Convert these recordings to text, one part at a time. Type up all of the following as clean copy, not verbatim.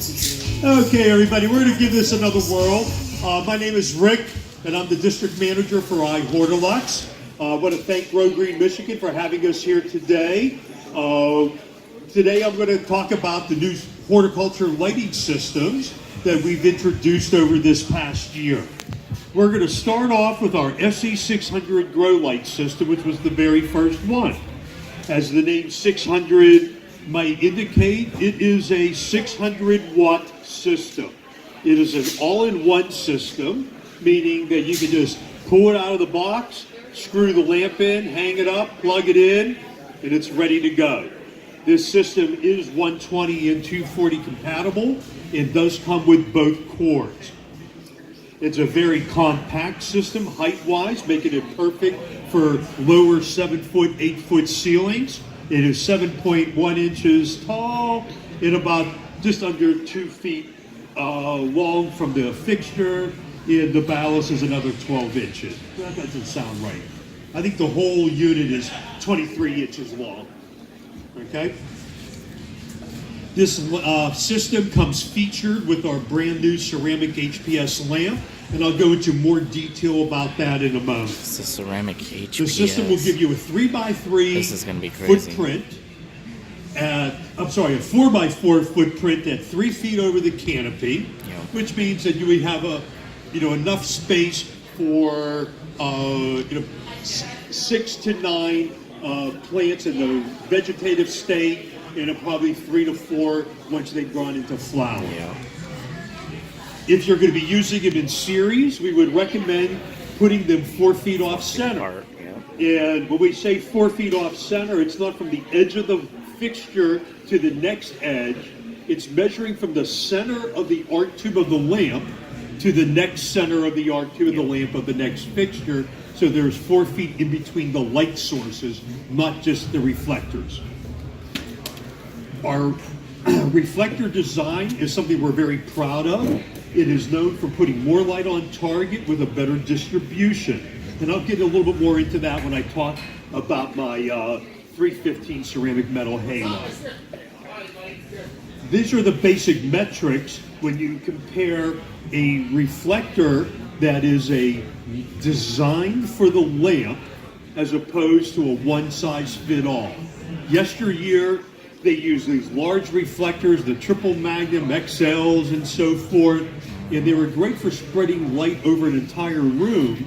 Okay, everybody, we're going to give this another whirl. My name is Rick, and I'm the district manager for Eye Hortilux. I want to thank Grow Green Michigan for having us here today. Today I'm going to talk about the new horticulture lighting systems that we've introduced over this past year. We're going to start off with our SE600 grow light system, which was the very first one. As the name 600 might indicate, it is a 600 watt system. It is an all-in-one system, meaning that you can just pull it out of the box, screw the lamp in, hang it up, plug it in, and it's ready to go. This system is 120 and 240 compatible and does come with both cords. It's a very compact system height-wise, making it perfect for lower 7-foot, 8-foot ceilings. It is 7.1 inches tall and about just under 2 feet long from the fixture, and the ballast is another 12 inches. That doesn't sound right. I think the whole unit is 23 inches long. Okay? This system comes featured with our brand new Ceramic HPS lamp, and I'll go into more detail about that in a moment. It's a Ceramic HPS. The system will give you a 3x3 this is gonna be crazy. footprint. A 4x4 footprint at 3 feet over the canopy, which means that you would have enough space for 6 to 9 plants in the vegetative state, and probably 3 to 4 once they've gone into flower. Yeah. If you're going to be using them in series, we would recommend putting them 4 feet off center. And when we say 4 feet off center, it's not from the edge of the fixture to the next edge. It's measuring from the center of the arc tube of the lamp to the next center of the arc tube of the lamp of the next fixture. So there's 4 feet in between the light sources, not just the reflectors. Our reflector design is something we're very proud of. It is known for putting more light on target with a better distribution. And I'll get a little bit more into that when I talk about my 315 ceramic metal halide. These are the basic metrics when you compare a reflector that is designed for the lamp as opposed to a one-size-fit-all. Yesteryear, they use these large reflectors, the triple magnum XLs and so forth, and they were great for spreading light over an entire room,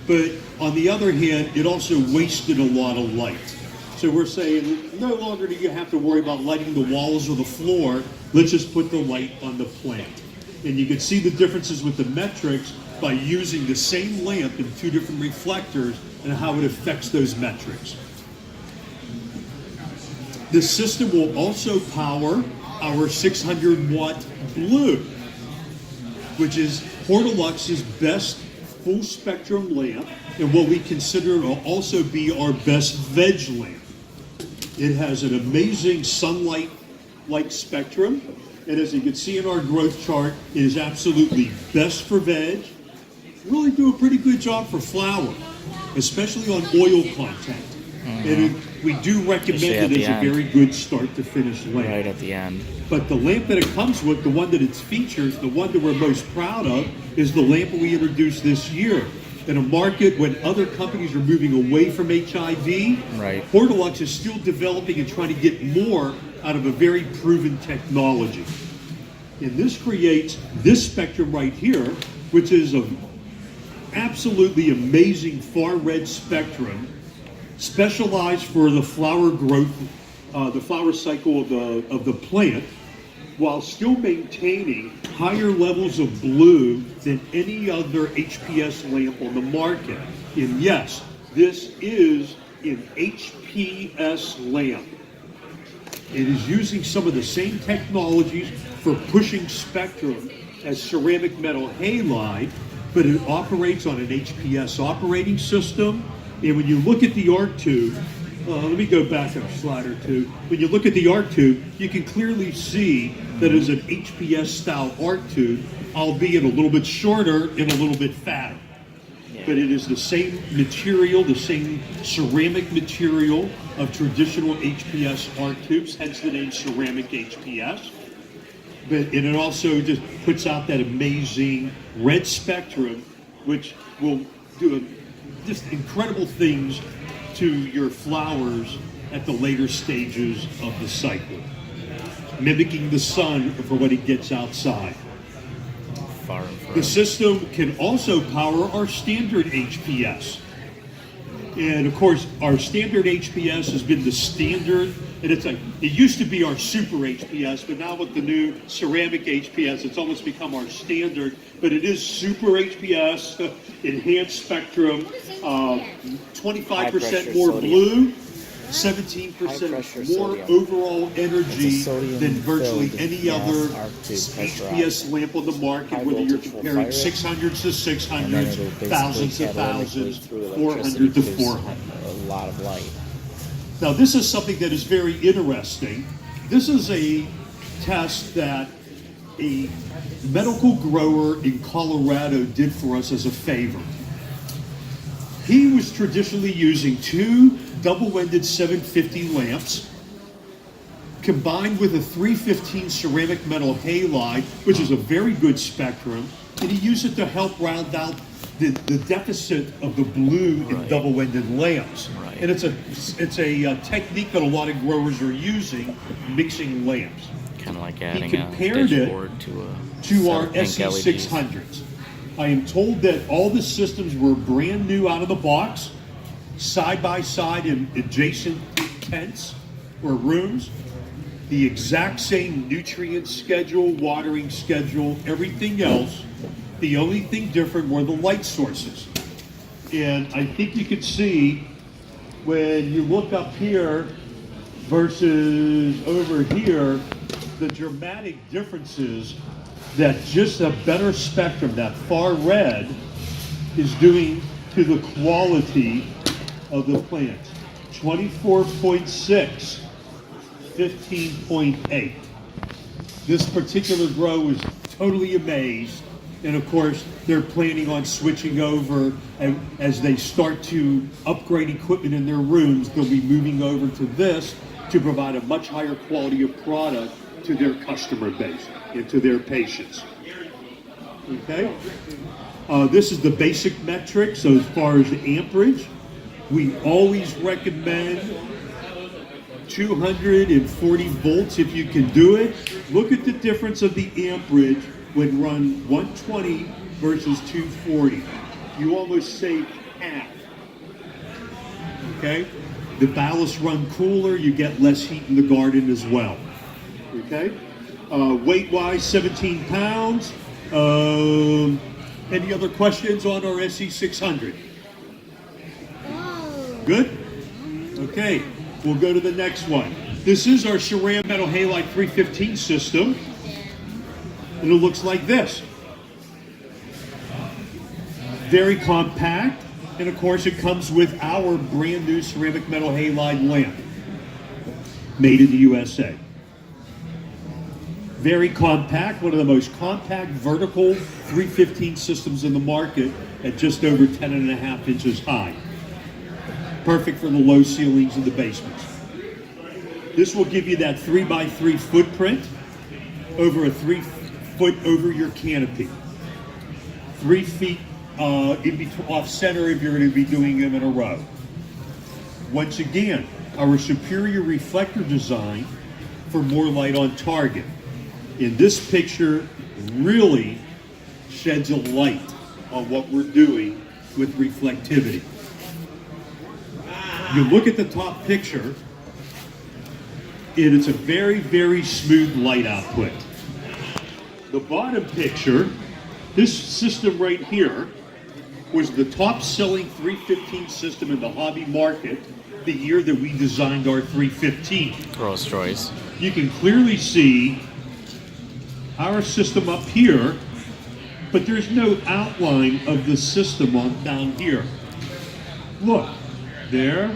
but on the other hand, it also wasted a lot of light. So we're saying, no longer do you have to worry about lighting the walls or the floor, let's just put the light on the plant. And you can see the differences with the metrics by using the same lamp in 2 different reflectors and how it affects those metrics. This system will also power our 600 watt blue, which is Hortilux's best full spectrum lamp and what we consider will also be our best veg lamp. It has an amazing sunlight-like spectrum, and as you can see in our growth chart, it is absolutely best for veg. Really do a pretty good job for flower, especially on oil content. And we do recommend it as a very good start to finish lamp. Right at the end. But the lamp that it comes with, the one that it features, the one that we're most proud of, is the lamp we introduced this year. In a market when other companies are moving away from HIV, Hortilux is still developing and trying to get more out of a very proven technology. And this creates this spectrum right here, which is an absolutely amazing far red spectrum, specialized for the flower growth, the flower cycle of the plant, while still maintaining higher levels of blue than any other HPS lamp on the market. And yes, this is an HPS lamp. It is using some of the same technologies for pushing spectrum as ceramic metal halide, but it operates on an HPS operating system. And when you look at the arc tube, let me go back a slide or two. When you look at the arc tube, you can clearly see that it's an HPS style arc tube, albeit a little bit shorter and a little bit fatter. But it is the same material, the same ceramic material of traditional HPS arc tubes, hence the name Ceramic HPS. and it also just puts out that amazing red spectrum, which will do just incredible things to your flowers at the later stages of the cycle, mimicking the sun for when it gets outside. Far and The system can also power our standard HPS. And of course, our standard HPS has been the standard, and it used to be our super HPS, but now with the new ceramic HPS, it's almost become our standard. But it is super HPS, enhanced spectrum, 25% more blue, 17% more overall energy than virtually any other HPS lamp on the market, whether you're comparing 600s to 600s, thousands to thousands, 400 to 400. A lot of light. Now, this is something that is very interesting. This is a test that a medical grower in Colorado did for us as a favor. He was traditionally using two double-ended 750 lamps combined with a 315 ceramic metal halide, which is a very good spectrum, and he used it to help round out the deficit of the blue in double-ended lamps. Right. And it's a technique that a lot of growers are using, mixing lamps. kind of like He adding a compared it dashboard to our pink LEDs. SE600s. I am told that all the systems were brand new out of the box, side by side in adjacent tents or rooms. The exact same nutrient schedule, watering schedule, everything else. The only thing different were the light sources. And I think you can see when you look up here versus over here, the dramatic differences that just a better spectrum, that far red, is doing to the quality of the plant. 24.6, 15.8. This particular grow was totally amazed, and of course they're planning on switching over, and as they start to upgrade equipment in their rooms, they'll be moving over to this to provide a much higher quality of product to their customer base and to their patients. Okay? This is the basic metric. So as far as the amperage, we always recommend 240 volts if you can do it. Look at the difference of the amperage when run 120 versus 240. You almost save half. Okay? The ballast run cooler, you get less heat in the garden as well. Okay? Weight-wise, 17 pounds. Any other questions on our SE600? Good? Okay, we'll go to the next one. This is our ceramic metal halide 315 system, and it looks like this. Very compact, and of course it comes with our brand new ceramic metal halide lamp, made in the USA. Very compact, one of the most compact vertical 315 systems in the market at just over 10.5 inches high. Perfect for the low ceilings in the basements. This will give you that 3x3 footprint over a 3 foot over your canopy. 3 feet in between, off center if you're going to be doing them in a row. Once again, our superior reflector design for more light on target. In this picture really sheds a light on what we're doing with reflectivity. You look at the top picture, and it's a very, very smooth light output. The bottom picture, this system right here, was the top-selling 315 system in the hobby market the year that we designed our 315. Rolls-Royce. You can clearly see our system up here, but there's no outline of the system on down here. Look, there,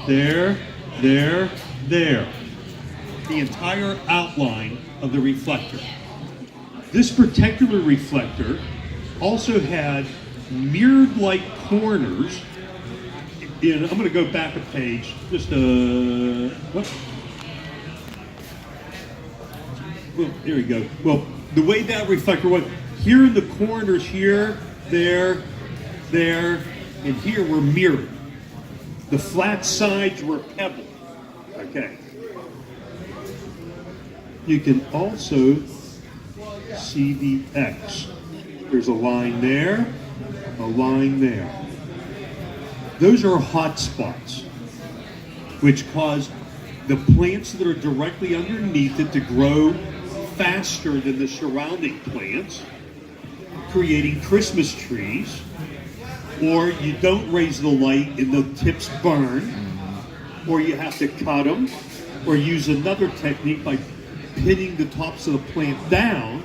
there, there, there. The entire outline of the reflector. This particular reflector also had mirrored-like corners. And I'm going to go back a page. Just we're well, there you go. Well, the way that reflector was, here in the corners, here, there, and here were mirrored. The flat sides were pebbled. Okay. You can also see the X. There's a line there, a line there. Those are hot spots, which cause the plants that are directly underneath it to grow faster than the surrounding plants, creating Christmas trees. Or you don't raise the light and the tips burn, or you have to cut them, or use another technique by pinning the tops of the plant down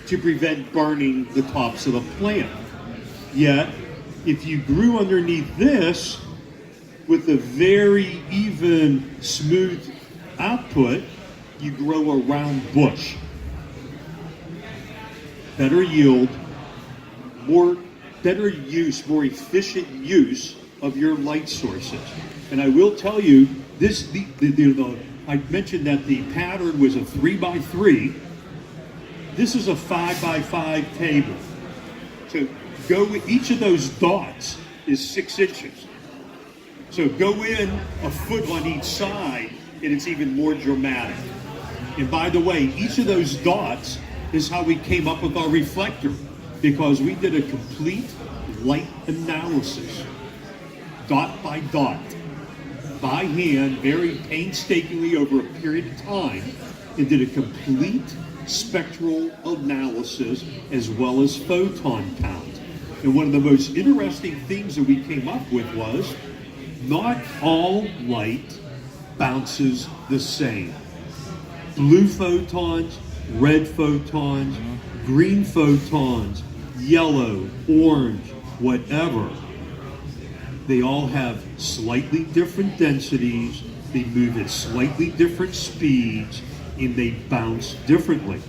to prevent burning the tops of the plant. Yet, if you grew underneath this with a very even, smooth output, you grow a round bush. Better yield, better use, more efficient use of your light sources. And I will tell you, this I mentioned that the pattern was a 3x3. This is a 5x5 table. So each of those dots is 6 inches. So go in a foot on each side, and it's even more dramatic. And by the way, each of those dots is how we came up with our reflector, because we did a complete light analysis, dot by dot, by hand, very painstakingly over a period of time, and did a complete spectral analysis as well as photon count. And one of the most interesting things that we came up with was, not all light bounces the same. Blue photons, red photons, green photons, yellow, orange, whatever. They all have slightly different densities, they move at slightly different speeds, and they bounce differently.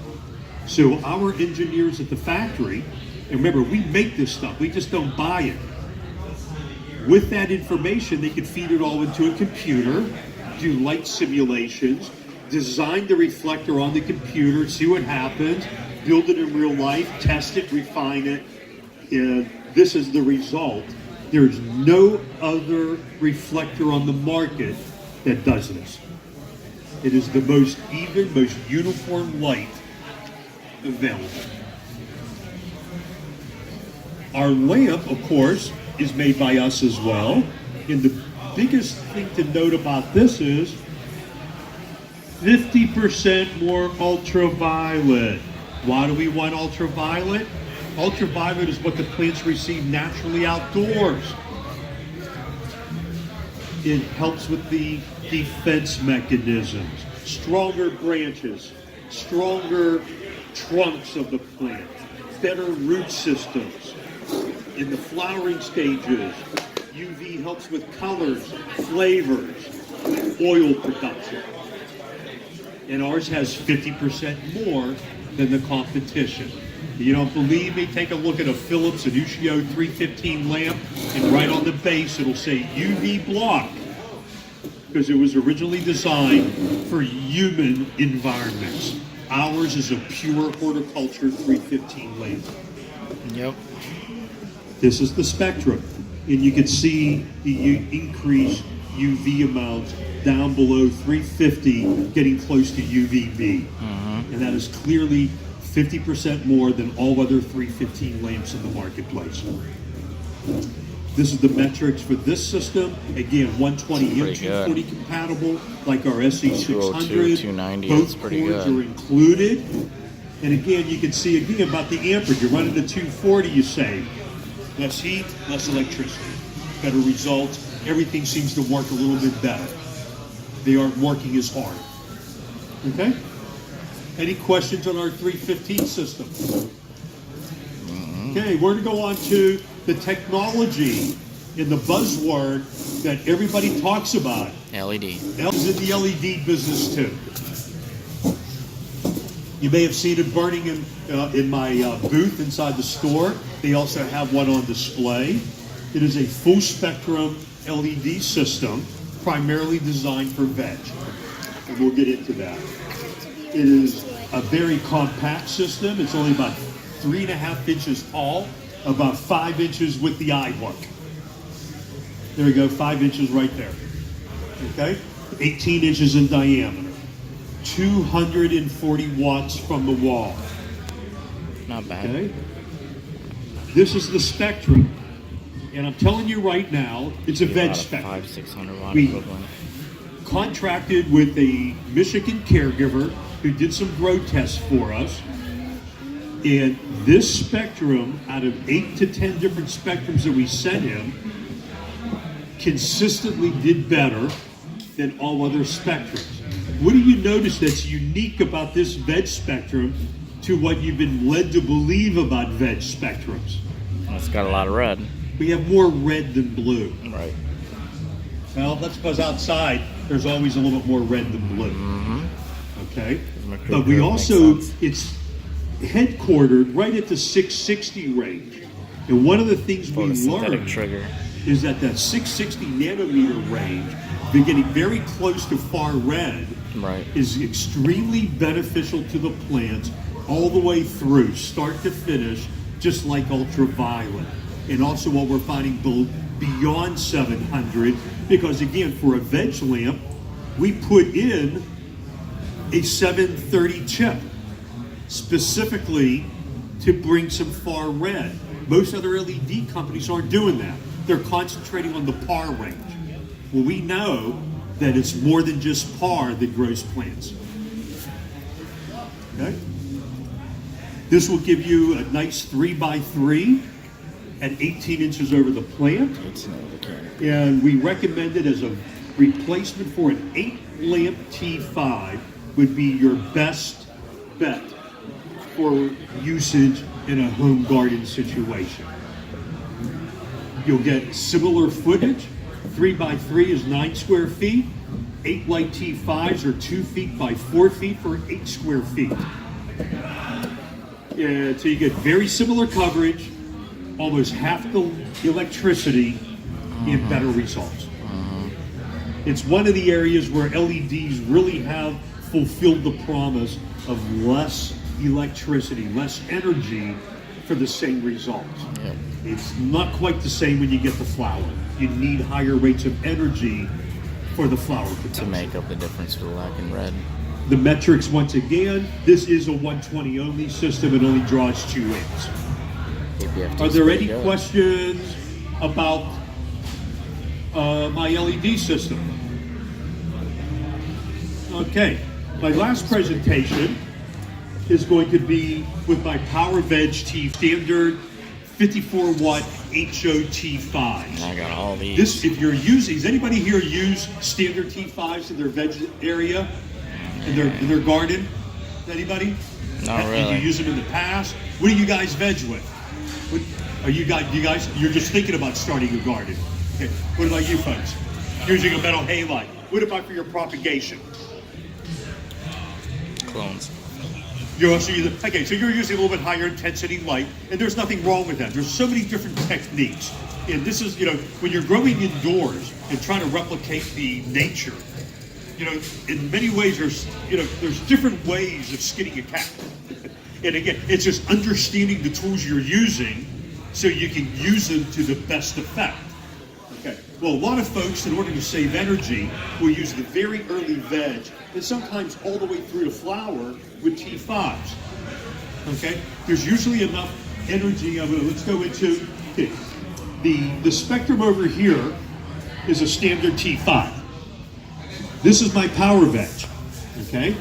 So our engineers at the factory, and remember, we make this stuff, we just don't buy it. With that information, they could feed it all into a computer, do light simulations, design the reflector on the computer, see what happens, build it in real life, test it, refine it, and this is the result. There's no other reflector on the market that does this. It is the most even, most uniform light available. Our lamp, of course, is made by us as well. And the biggest thing to note about this is 50% more ultraviolet. Why do we want ultraviolet? Ultraviolet is what the plants receive naturally outdoors. It helps with the defense mechanisms, stronger branches, stronger trunks of the plant, better root systems. In the flowering stages, UV helps with colors, flavors, oil production. And ours has 50% more than the competition. You don't believe me? Take a look at a Philips Ushio 315 lamp, and right on the base it'll say UV block, because it was originally designed for human environments. Ours is a pure horticulture 315 lamp. Yep. This is the spectrum, and you can see the increased UV amounts down below 350, getting close to UVB. And that is clearly 50% more than all other 315 lamps in the marketplace. This is the metrics for this system. Again, 120 M240 compatible, like our SE600. 290, Both pretty cords good. are included. And again, you can see again about the amperage. You're running to 240, you save. Less heat, less electricity. Better results. Everything seems to work a little bit better. They aren't working as hard. Okay? Any questions on our 315 system? Okay, we're going to go on to the technology and the buzzword that everybody talks about. LED. El's in the LED business too. You may have seen it burning in my booth inside the store. They also have one on display. It is a full spectrum LED system, primarily designed for veg. And we'll get into that. It is a very compact system. It's only about 3.5 inches tall, about 5 inches with the eye hook. There we go, 5 inches right there. Okay, 18 inches in diameter, 240 watts from the wall. Not bad. Okay, this is the spectrum, and I'm telling you right now, it's a veg spectrum. 500-600 watt We equivalent. contracted with a Michigan caregiver who did some grow tests for us, and this spectrum, out of 8 to 10 different spectrums that we sent him, consistently did better than all other spectrums. What do you notice that's unique about this veg spectrum to what you've been led to believe about veg spectrums? It's got a lot of red. We have more red than blue. Right. Well, that's because outside there's always a little bit more red than blue. Okay? But we also, it's headquartered right at the 660 range. And one of the things we learned trigger. is that 660 nanometer range, getting very close to far red, Right. is extremely beneficial to the plants all the way through, start to finish, just like ultraviolet. And also what we're finding beyond 700, because again, for a veg lamp, we put in a 730 chip specifically to bring some far red. Most other LED companies aren't doing that. They're concentrating on the PAR range. Well, we know that it's more than just PAR that grows plants. Okay? This will give you a nice 3x3 at 18 inches over the plant. And we recommend it as a replacement for an 8-lamp T5 would be your best bet for usage in a home garden situation. You'll get similar footage. 3x3 is 9 square feet. 8 light T5s are 2 feet by 4 feet for 8 square feet. And so you get very similar coverage, almost half the electricity, and better results. It's one of the areas where LEDs really have fulfilled the promise of less electricity, less energy for the same results. Yep. It's not quite the same when you get the flower. You need higher rates of energy for the flower potential. To make up the difference with black and red. The metrics, once again, this is a 120 only system. It only draws 2 amps. APFT Are there pretty any good. questions about my LED system? Okay, my last presentation is going to be with my PowerVeg standard 54 watt HO T5. I got all these. This, if you're using, does anybody here use standard T5s in their veg area, in their garden? Anybody? Not Did really. you use them in the past? What do you guys veg with? What, are you guys, you're just thinking about starting a garden. Okay. What about you folks? Using a metal halide. What about for your propagation? Clones. You're also using, okay, so you're using a little bit higher intensity light, and there's nothing wrong with that. There's so many different techniques. And this is, when you're growing indoors and trying to replicate the nature, in many ways there's different ways of skinning a cat. And again, it's just understanding the tools you're using so you can use them to the best effect. Okay. Well, a lot of folks, in order to save energy, will use the very early veg and sometimes all the way through to flower with T5s. Okay. There's usually enough energy. Let's go into the spectrum over here is a standard T5. This is my PowerVeg. Okay.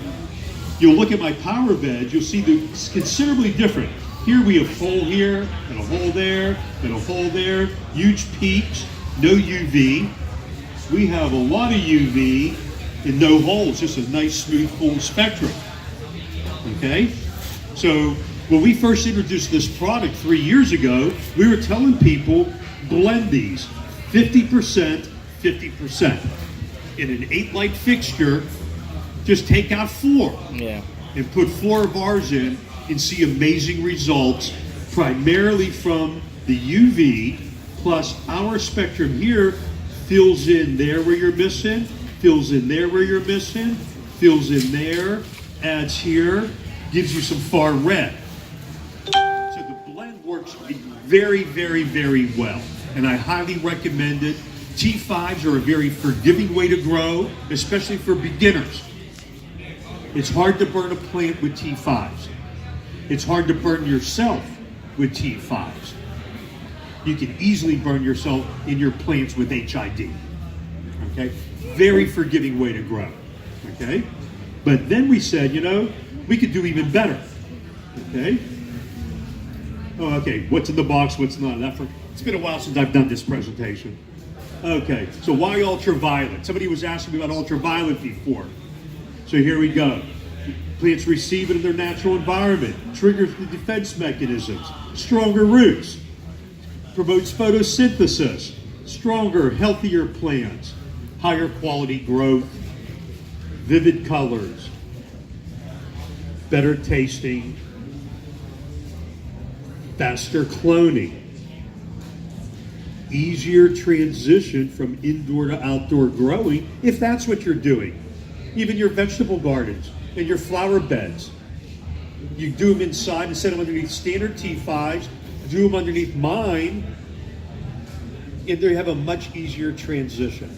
You'll look at my PowerVeg, you'll see that it's considerably different. Here we have a hole here, and a hole there, and a hole there, huge peaks, no UV. We have a lot of UV and no holes, just a nice smooth full spectrum. Okay? So when we first introduced this product 3 years ago, we were telling people, blend these 50%, 50%. In an 8-light fixture, just take out 4 and put 4 of ours in and see amazing results, primarily from the UV, plus our spectrum here fills in there where you're missing, fills in there where you're missing, fills in there, adds here, gives you some far red. So the blend works very, very, very well, and I highly recommend it. T5s are a very forgiving way to grow, especially for beginners. It's hard to burn a plant with T5s. It's hard to burn yourself with T5s. You can easily burn yourself in your plants with HID. Okay? Very forgiving way to grow. Okay? But then we said, you know, we could do even better. Okay? Oh, okay. What's in the box? What's not? It's been a while since I've done this presentation. Okay. So why ultraviolet? Somebody was asking me about ultraviolet before. So here we go. Plants receive it in their natural environment, triggers the defense mechanisms, stronger roots, promotes photosynthesis, stronger, healthier plants, higher quality growth, vivid colors, better tasting, faster cloning, easier transition from indoor to outdoor growing, if that's what you're doing. Even your vegetable gardens and your flower beds. You do them inside and set them underneath standard T5s, do them underneath mine, and they have a much easier transition.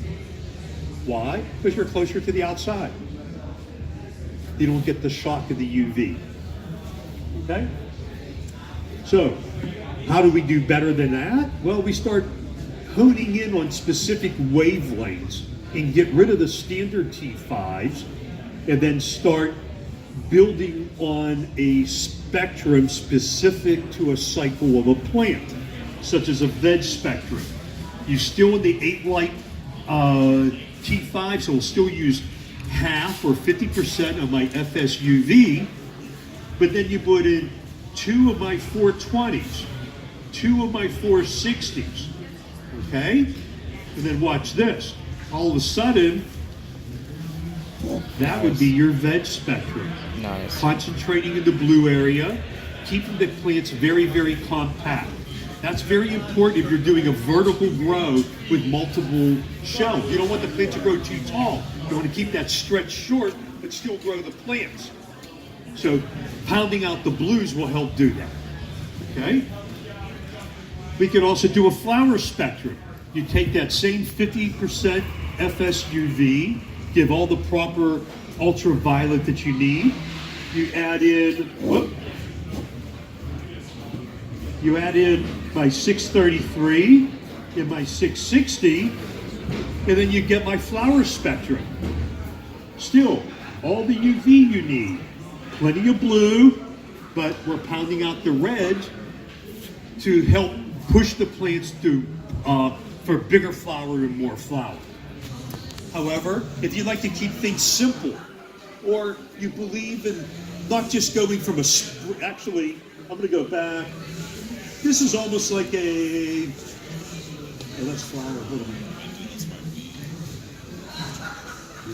Why? Because you're closer to the outside. You don't get the shock of the UV. Okay? So, how do we do better than that? Well, we start honing in on specific wavelengths and get rid of the standard T5s and then start building on a spectrum specific to a cycle of a plant, such as a veg spectrum. You still in the 8 light T5, so we'll still use half or 50% of my FSUV, but then you put in 2 of my 420s, 2 of my 460s, okay? And then watch this. All of a sudden, that would be your veg spectrum. Nice. Concentrating in the blue area, keeping the plants very, very compact. That's very important if you're doing a vertical grow with multiple shelves. You don't want the plant to grow too tall. You want to keep that stretch short, but still grow the plants. So pounding out the blues will help do that, okay? We can also do a flower spectrum. You take that same 50% FSUV, give all the proper ultraviolet that you need. You add in, my 633 and my 660, and then you get my flower spectrum. Still, all the UV you need. Plenty of blue, but we're pounding out the red to help push the plants to for bigger flower and more flower. However, if you like to keep things simple, or you believe in not just going from a actually, I'm going to go back. This is almost like a. Oh, that's flower. Hold on.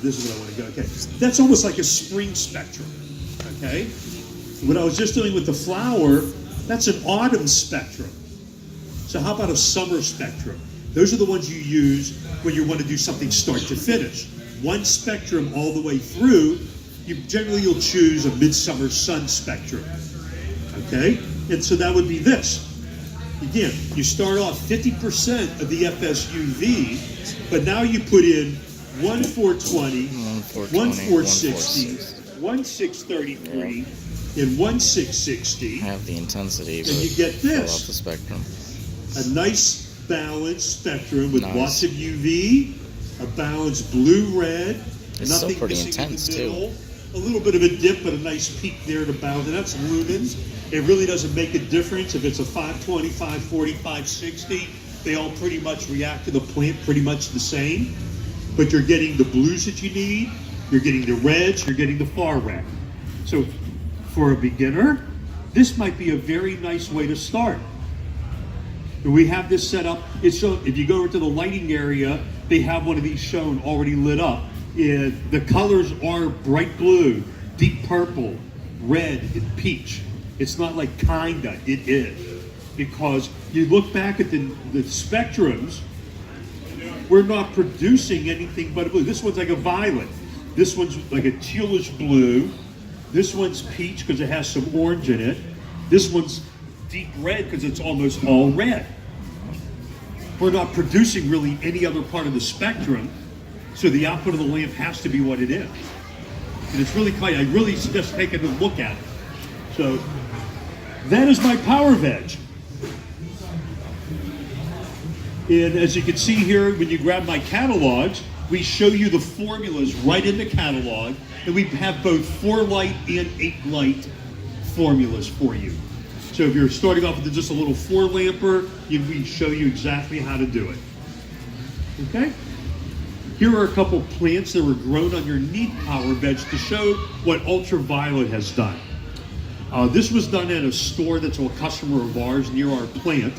This is what I want to go. Okay, that's almost like a spring spectrum. Okay, what I was just doing with the flower, that's an autumn spectrum. So how about a summer spectrum? Those are the ones you use when you want to do something start to finish. One spectrum all the way through, you'll choose a midsummer sun spectrum. Okay? And so that would be this. Again, you start off 50% of the FSUV, but now you put in 1 420, 1 460, 1 633, and 1 660. Have the intensity, and you get fill out this. the spectrum. A nice balanced spectrum with Nice. lots of UV, a balanced blue-red, It's still nothing pretty missing intense, in the too. middle. A little bit of a dip, but a nice peak there to balance. And that's lumens. It really doesn't make a difference if it's a 520, 540, 560. They all pretty much react to the plant pretty much the same. But you're getting the blues that you need, you're getting the reds, you're getting the far red. So for a beginner, this might be a very nice way to start. We have this set up. It's shown, if you go into the lighting area, they have one of these shown already lit up. The colors are bright blue, deep purple, red, and peach. It's not like kinda, it is. Because you look back at the spectrums, we're not producing anything but blue. This one's like a violet. This one's like a tealish blue. This one's peach because it has some orange in it. This one's deep red because it's almost all red. We're not producing really any other part of the spectrum, so the output of the lamp has to be what it is. And it's really quite, I really suggest taking a look at it. So that is my PowerVeg. And as you can see here, when you grab my catalogs, we show you the formulas right in the catalog, and we have both 4 light and 8 light formulas for you. So if you're starting off with just a little 4 lamper, we show you exactly how to do it. Okay? Here are a couple plants that were grown underneath PowerVeg to show what ultraviolet has done. This was done at a store that's a customer of ours near our plant,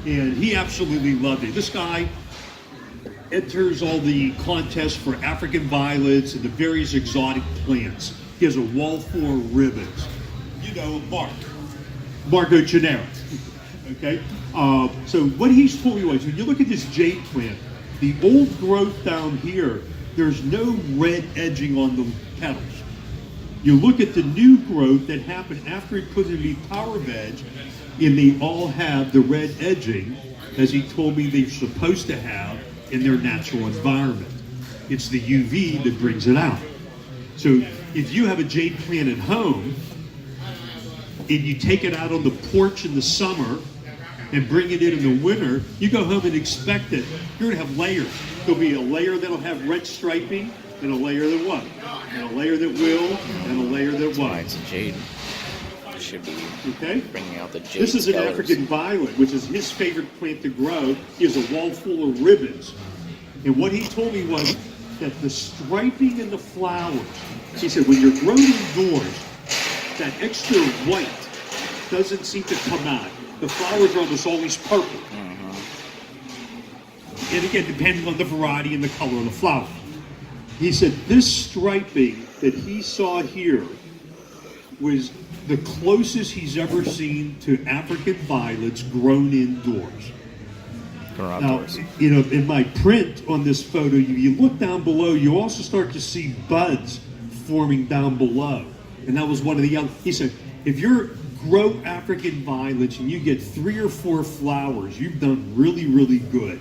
and he absolutely loved it. This guy enters all the contests for African violets and the various exotic plants. He has a wall full of ribbons. You know, Marco Gennaro. Okay? So what he's told me was, when you look at this jade plant, the old growth down here, there's no red edging on the petals. You look at the new growth that happened after he put in the PowerVeg, and they all have the red edging, as he told me they're supposed to have in their natural environment. It's the UV that brings it out. So if you have a jade plant at home, and you take it out on the porch in the summer and bring it in the winter, you go home and expect it. You're gonna have layers. There'll be a layer that'll have red striping, and a layer that won't, and a layer that will, and a layer that won't. It's a jade. It should be bringing out the jade. This is an colors. African violet, which is his favorite plant to grow. He has a wall full of ribbons. And what he told me was that the striping in the flowers, he said, when you're grown indoors, that extra white doesn't seem to come out. The flowers are almost always purple. And again, depending on the variety and the color of the flower. He said this striping that he saw here was the closest he's ever seen to African violets grown indoors. Now, you know, in my print on this photo, you look down below, you also start to see buds forming down below. And that was one of the other, he said, if you're grow African violets and you get 3 or 4 flowers, you've done really, really good.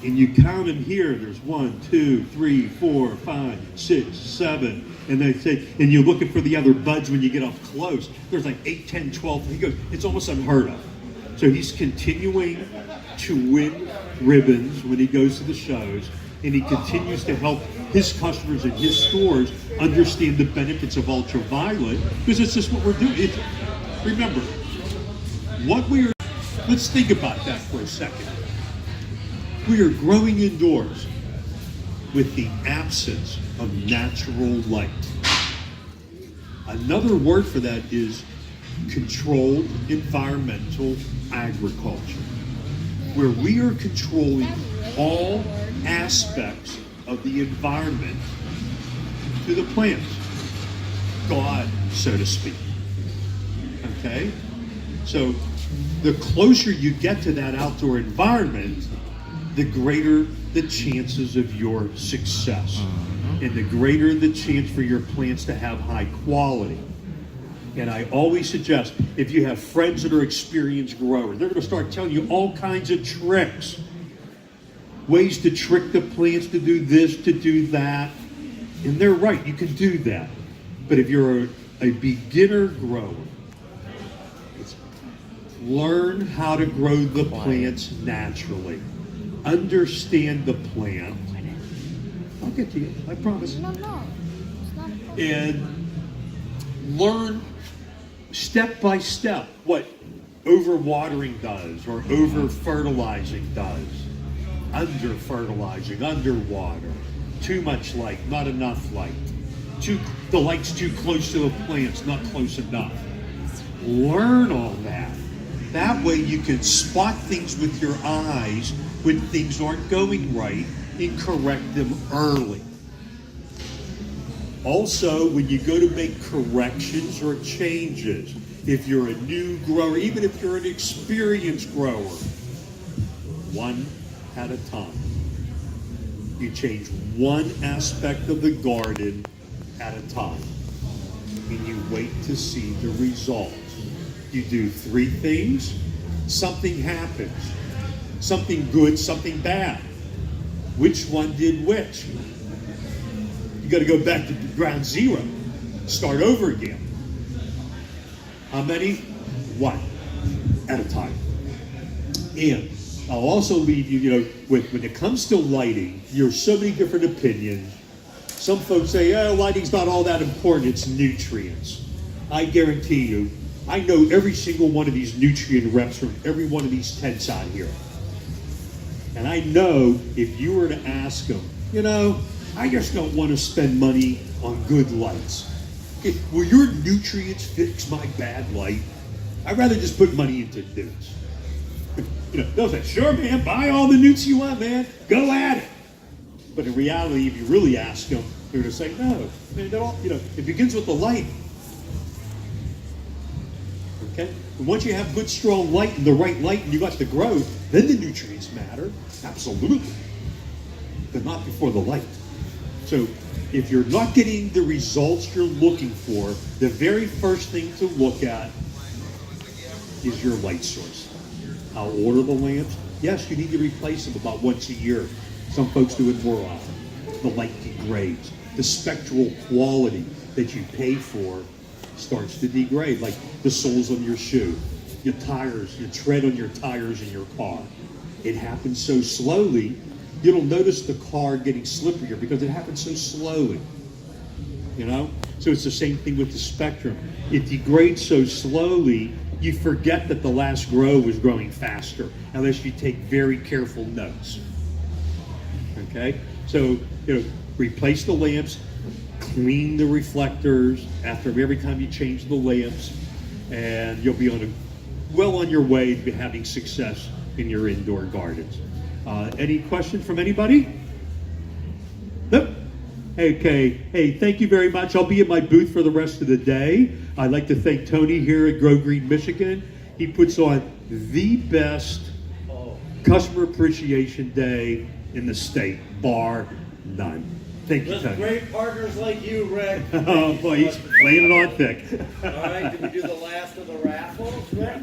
And you count them here, there's 1, 2, 3, 4, 5, 6, 7. And they say, and you're looking for the other buds when you get up close. There's like 8, 10, 12. He goes, it's almost unheard of. So he's continuing to win ribbons when he goes to the shows, and he continues to help his customers and his stores understand the benefits of ultraviolet, because it's just what we're doing. Remember, what we are, let's think about that for a second. We are growing indoors with the absence of natural light. Another word for that is controlled environmental agriculture, where we are controlling all aspects of the environment to the plants. God, so to speak. Okay? So the closer you get to that outdoor environment, the greater the chances of your success, and the greater the chance for your plants to have high quality. And I always suggest, if you have friends that are experienced growers, they're going to start telling you all kinds of tricks, ways to trick the plants to do this, to do that. And they're right, you can do that. But if you're a beginner grower, learn how to grow the plants naturally. Understand the plant. I'll get to you, I promise. No, it's not a problem. And learn step by step what over-watering does or over-fertilizing does. Under-fertilizing, underwater, too much light, not enough light. The light's too close to the plants, not close enough. Learn all that. That way you can spot things with your eyes when things aren't going right and correct them early. Also, when you go to make corrections or changes, if you're a new grower, even if you're an experienced grower, one at a time. You change one aspect of the garden at a time. and you wait to see the results. You do 3 things, something happens. Something good, something bad. Which one did which? You got to go back to ground zero. Start over again. How many? 1 at a time. And I'll also leave you, when it comes to lighting, there's so many different opinions. Some folks say, oh, lighting's not all that important, it's nutrients. I guarantee you, I know every single one of these nutrient reps from every one of these tents out here. And I know if you were to ask them, I just don't want to spend money on good lights. Will your nutrients fix my bad light? I'd rather just put money into newts. They'll say, sure, man, buy all the newts you want, man. Go at it. But in reality, if you really ask them, they're going to say, no, man, it begins with the light. Okay? And once you have good, strong light and the right light and you got the growth, then the nutrients matter. Absolutely. But not before the light. So if you're not getting the results you're looking for, the very first thing to look at is your light source. I'll order the lamps. Yes, you need to replace them about once a year. Some folks do it more often. The light degrades. The spectral quality that you pay for starts to degrade, like the soles on your shoe, your tires, your tread on your tires in your car. It happens so slowly, you don't notice the car getting slipperier because it happens so slowly. So it's the same thing with the spectrum. It degrades so slowly, you forget that the last grow was growing faster, unless you take very careful notes. Okay? So, replace the lamps, clean the reflectors after every time you change the lamps, and you'll be well on your way to having success in your indoor gardens. Any questions from anybody? Nope. Okay. Hey, thank you very much. I'll be at my booth for the rest of the day. I'd like to thank Tony here at Grow Green Michigan. He puts on the best customer appreciation day in the state, bar none. Thank you, Tony. Great partners like you, Rick. Oh boy, he's laying it on thick. All right, did we do the last of the raffles, Rick?